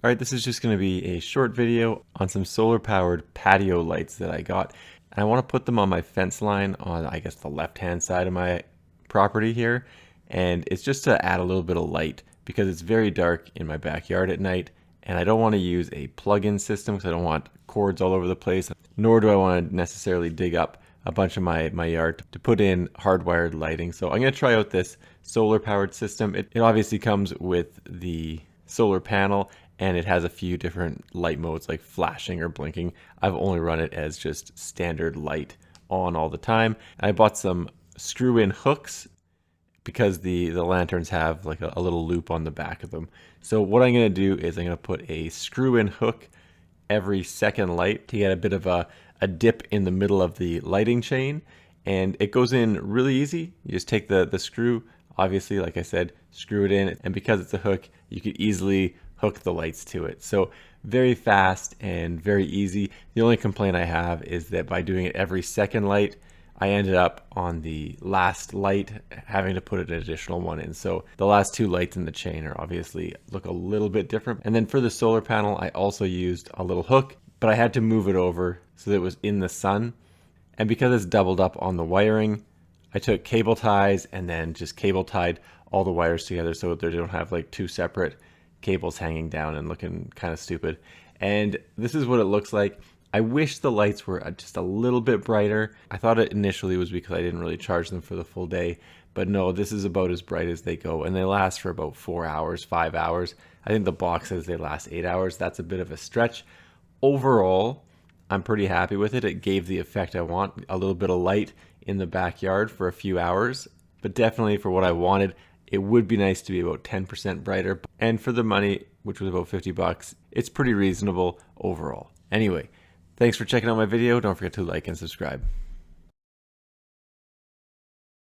Alright, this is just going to be a short video on some solar powered patio lights that I got. And I want to put them on my fence line on, I guess, the left hand side of my property here. And it's just to add a little bit of light because it's very dark in my backyard at night. And I don't want to use a plug-in system because I don't want cords all over the place, nor do I want to necessarily dig up a bunch of my yard to put in hardwired lighting. So I'm going to try out this solar powered system. It obviously comes with the solar panel, and it has a few different light modes like flashing or blinking. I've only run it as just standard light on all the time. I bought some screw-in hooks because the lanterns have like a little loop on the back of them. So what I'm going to do is I'm going to put a screw-in hook every second light to get a bit of a dip in the middle of the lighting chain, and it goes in really easy. You just take the screw, obviously, like I said, screw it in, and because it's a hook, you could easily hook the lights to it. So very fast and very easy. The only complaint I have is that by doing it every second light, I ended up on the last light having to put an additional one in. So the last two lights in the chain are obviously look a little bit different. And then for the solar panel, I also used a little hook, but I had to move it over so that it was in the sun. And because it's doubled up on the wiring, I took cable ties and then just cable tied all the wires together so they don't have like two separate cables hanging down and looking kind of stupid. And this is what it looks like. I wish the lights were just a little bit brighter. I thought it initially was because I didn't really charge them for the full day, but no, this is about as bright as they go, and they last for about 4 hours, 5 hours. I think the box says they last 8 hours. That's a bit of a stretch. Overall, I'm pretty happy with it. It gave the effect I want, a little bit of light in the backyard for a few hours, but definitely for what I wanted, it would be nice to be about 10% brighter. And for the money, which was about 50 bucks, it's pretty reasonable overall. Anyway, thanks for checking out my video. Don't forget to like and subscribe.